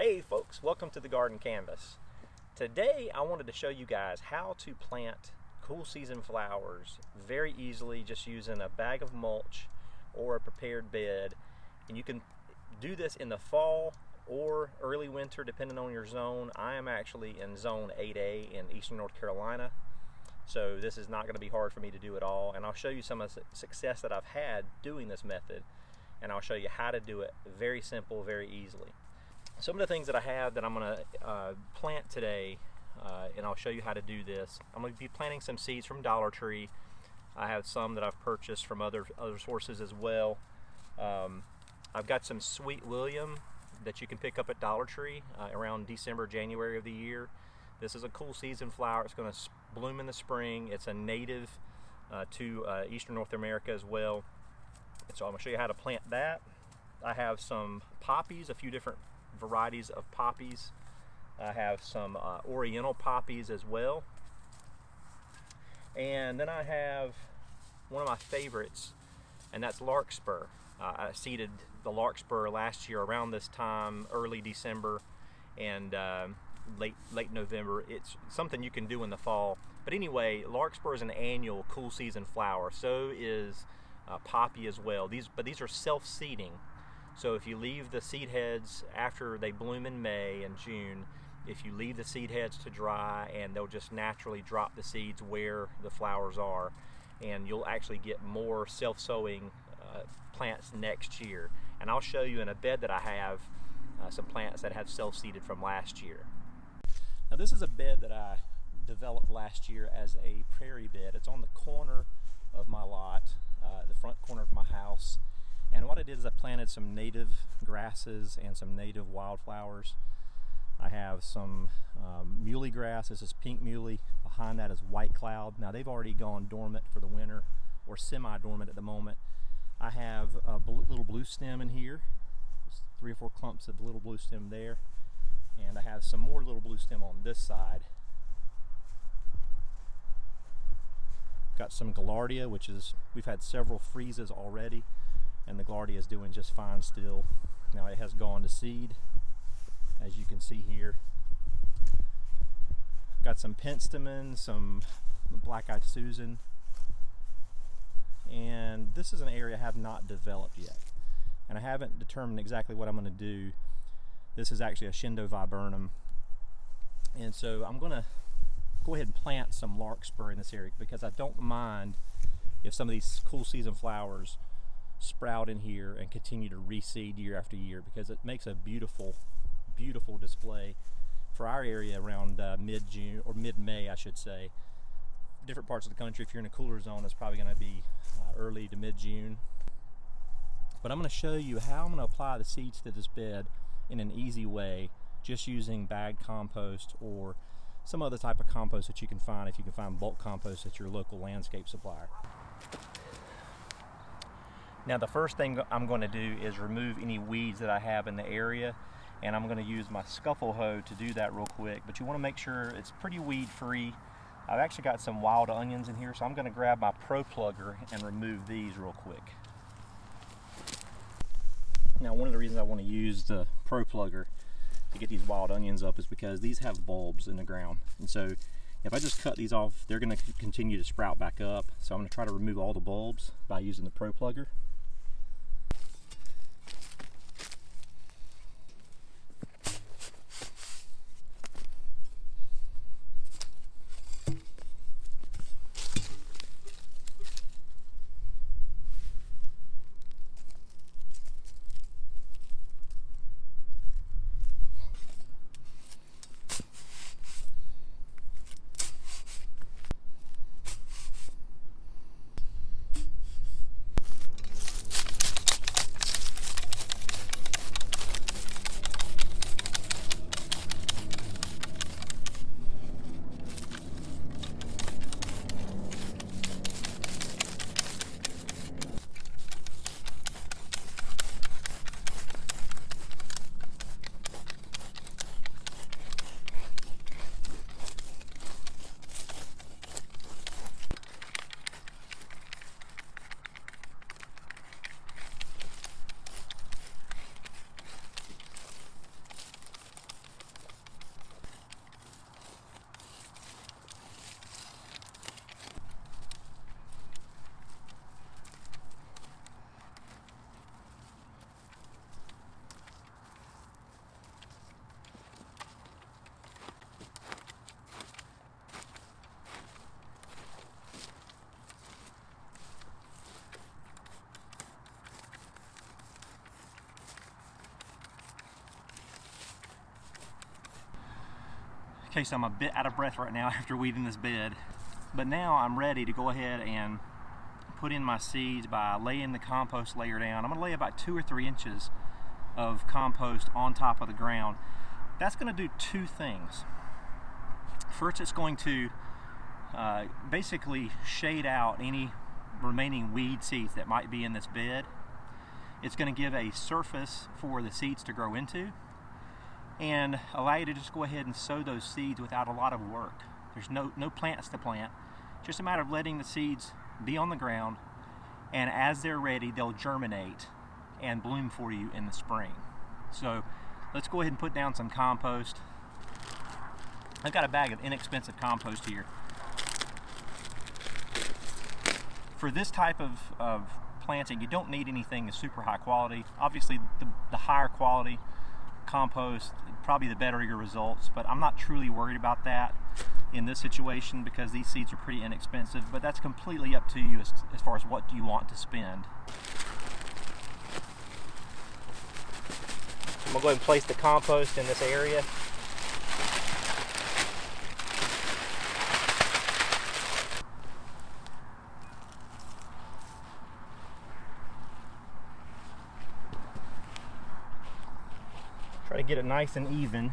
Hey folks, welcome to the Garden Canvas. Today I wanted to show you guys how to plant cool season flowers very easily just using a bag of mulch or a prepared bed. And you can do this in the fall or early winter depending on your zone. I am actually in zone 8A in eastern North Carolina, so this is not going to be hard for me to do at all, and I'll show you some of the success that I've had doing this method, and I'll show you how to do it very simple, very easily. Some of the things that I have that I'm going to plant today, and I'll show you how to do this. I'm going to be planting some seeds from Dollar Tree. I have some that I've purchased from other sources as well. I've got some Sweet William that you can pick up at Dollar Tree around December, January of the year. This is a cool season flower. It's going to bloom in the spring. It's a native to eastern North America as well. And so I'm going to show you how to plant that. I have some poppies, a few different varieties of poppies. I have some oriental poppies as well. And then I have one of my favorites, and that's Larkspur. I seeded the Larkspur last year around this time, early December and late November. It's something you can do in the fall. But anyway, Larkspur is an annual cool season flower. So is poppy as well. But these are self-seeding. So if you leave the seed heads after they bloom in May and June, if you leave the seed heads to dry, and they'll just naturally drop the seeds where the flowers are, and you'll actually get more self-sowing plants next year. And I'll show you in a bed that I have some plants that have self-seeded from last year. Now this is a bed that I developed last year as a prairie bed. It's on the corner of my lot, the front corner of my house. And what I did is I planted some native grasses and some native wildflowers. I have some muhly grass. This is pink muhly. Behind that is white cloud. Now they've already gone dormant for the winter, or semi-dormant at the moment. I have a little blue stem in here. There's 3 or 4 clumps of the little blue stem there. And I have some more little blue stem on this side. Got some gaillardia, which is, we've had several freezes already, and the gaillardia is doing just fine still. Now it has gone to seed, as you can see here. Got some penstemon, some black-eyed Susan, and this is an area I have not developed yet, and I haven't determined exactly what I'm going to do. This is actually a Shindo viburnum, and so I'm going to go ahead and plant some larkspur in this area, because I don't mind if some of these cool season flowers sprout in here and continue to reseed year after year, because it makes a beautiful display for our area around mid-June, or mid-May I should say. Different parts of the country, if you're in a cooler zone, it's probably going to be early to mid-June. But I'm going to show you how I'm going to apply the seeds to this bed in an easy way, just using bagged compost or some other type of compost that you can find, if you can find bulk compost at your local landscape supplier. Now the first thing I'm going to do is remove any weeds that I have in the area, and I'm going to use my scuffle hoe to do that real quick. But you want to make sure it's pretty weed free. I've actually got some wild onions in here, so I'm going to grab my Pro Plugger and remove these real quick. Now one of the reasons I want to use the Pro Plugger to get these wild onions up is because these have bulbs in the ground, and so if I just cut these off, they're going to continue to sprout back up. So I'm going to try to remove all the bulbs by using the Pro Plugger. Okay, so I'm a bit out of breath right now after weeding this bed, but now I'm ready to go ahead and put in my seeds by laying the compost layer down. I'm going to lay about 2 or 3 inches of compost on top of the ground. That's going to do 2 things. First, it's going to basically shade out any remaining weed seeds that might be in this bed. It's going to give a surface for the seeds to grow into and allow you to just go ahead and sow those seeds without a lot of work. There's no plants to plant, just a matter of letting the seeds be on the ground, and as they're ready they'll germinate and bloom for you in the spring. So let's go ahead and put down some compost. I've got a bag of inexpensive compost here. For this type of planting, you don't need anything that's super high quality. Obviously the higher quality compost, probably the better your results, but I'm not truly worried about that in this situation because these seeds are pretty inexpensive, but that's completely up to you as far as what do you want to spend. I'm gonna go ahead and place the compost in this area. Try to get it nice and even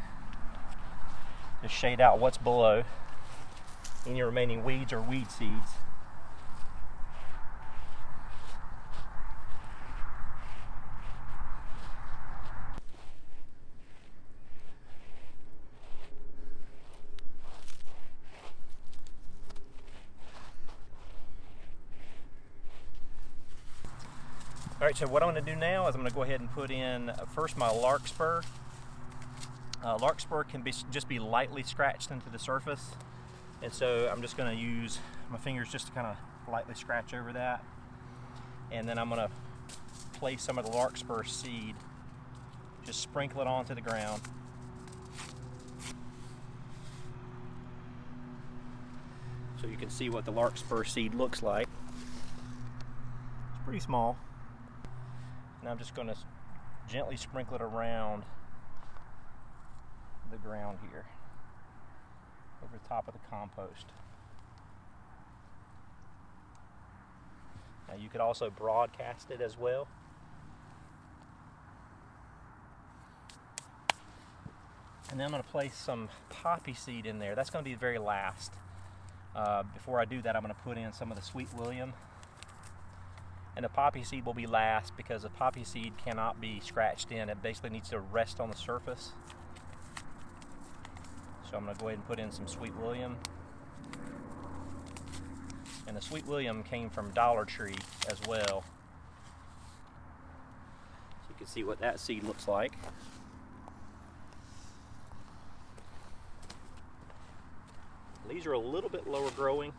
to shade out what's below, any remaining weeds or weed seeds. All right, so what I'm going to do now is I'm going to go ahead and put in first my Larkspur. Larkspur can just be lightly scratched into the surface, and so I'm just going to use my fingers just to kind of lightly scratch over that, and then I'm going to place some of the Larkspur seed, just sprinkle it onto the ground. So you can see what the Larkspur seed looks like. It's pretty small. And I'm just going to gently sprinkle it around the ground here, over the top of the compost. Now you could also broadcast it as well. And then I'm going to place some poppy seed in there. That's going to be the very last. Before I do that, I'm going to put in some of the Sweet William. And the poppy seed will be last because the poppy seed cannot be scratched in. It basically needs to rest on the surface. So I'm going to go ahead and put in some Sweet William. And the Sweet William came from Dollar Tree as well. So you can see what that seed looks like. These are a little bit lower growing.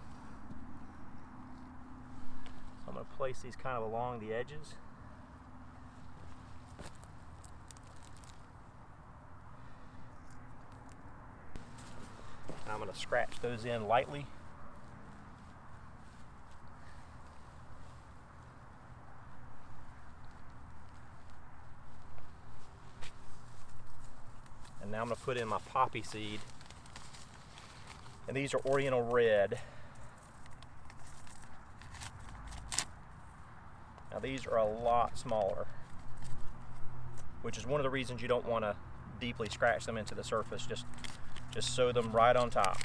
So I'm going to place these kind of along the edges. I'm going to scratch those in lightly. And now I'm going to put in my poppy seed. And these are Oriental Red. Now these are a lot smaller, which is one of the reasons you don't want to deeply scratch them into the surface. Just sow them right on top.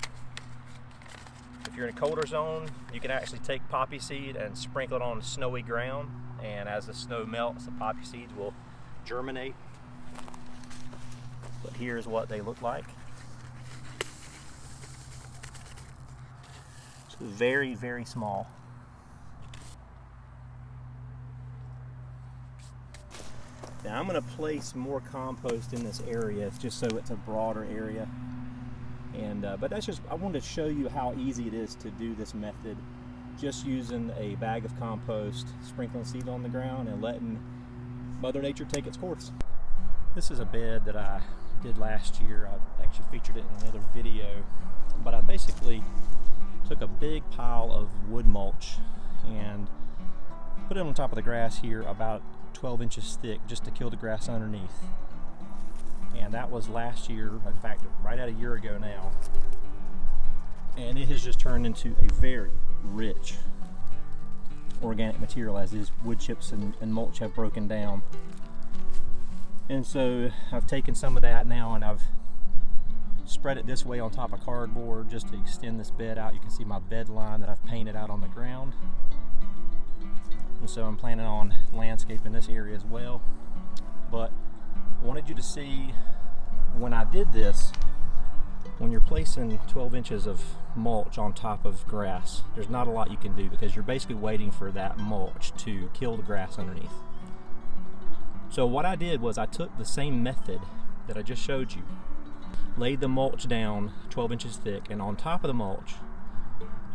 If you're in a colder zone, you can actually take poppy seed and sprinkle it on snowy ground, and as the snow melts, the poppy seeds will germinate. But here's what they look like. It's very, very small. Now I'm going to place more compost in this area just so it's a broader area. And but that's just, I wanted to show you how easy it is to do this method, just using a bag of compost, sprinkling seed on the ground, and letting Mother Nature take its course. This is a bed that I did last year. I actually featured it in another video, but I basically took a big pile of wood mulch and put it on top of the grass here about 12 inches thick just to kill the grass underneath. And that was last year, in fact, right at a year ago now. And it has just turned into a very rich organic material as these wood chips and mulch have broken down. And so I've taken some of that now and I've spread it this way on top of cardboard just to extend this bed out. You can see my bed line that I've painted out on the ground. And so I'm planning on landscaping this area as well. But I wanted you to see when I did this, when you're placing 12 inches of mulch on top of grass, there's not a lot you can do because you're basically waiting for that mulch to kill the grass underneath. So what I did was I took the same method that I just showed you, laid the mulch down 12 inches thick, and on top of the mulch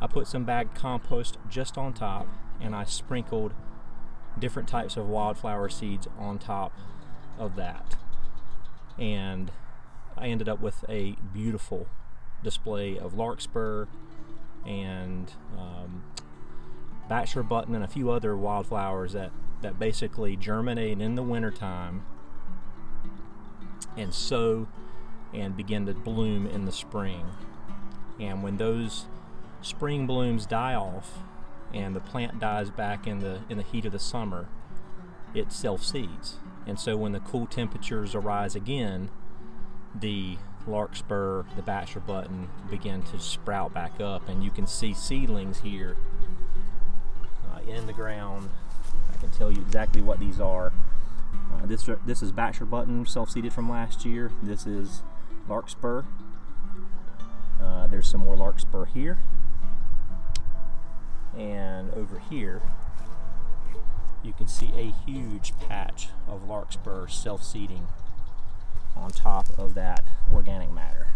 I put some bagged compost just on top, and I sprinkled different types of wildflower seeds on top of that. And I ended up with a beautiful display of Larkspur and Bachelor Button and a few other wildflowers that basically germinate in the wintertime and sow and begin to bloom in the spring. And when those spring blooms die off and the plant dies back in the heat of the summer, it self-seeds. And so when the cool temperatures arise again, the Larkspur, the Bachelor Button begin to sprout back up, and you can see seedlings here in the ground. I can tell you exactly what these are. This is Bachelor Button, self-seeded from last year. This is Larkspur. There's some more Larkspur here, and over here you can see a huge patch of Larkspur self-seeding on top of that organic matter,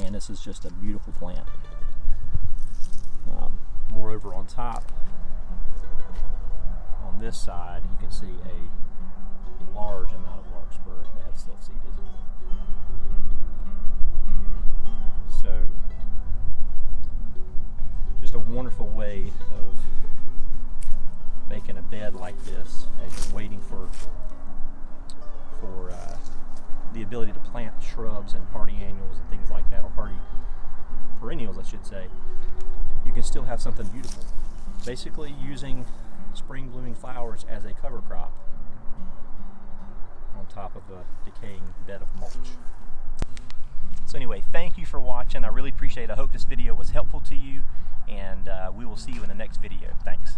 and this is just a beautiful plant. Moreover, on top, on this side, you can see a large amount of Larkspur that have self-seeded. So, just a wonderful way of making a bed like this as you're waiting for the ability to plant shrubs and hardy annuals and things like that, or hardy perennials I should say. You can still have something beautiful. Basically using spring blooming flowers as a cover crop on top of a decaying bed of mulch. So anyway, thank you for watching. I really appreciate it. I hope this video was helpful to you, and we will see you in the next video. Thanks.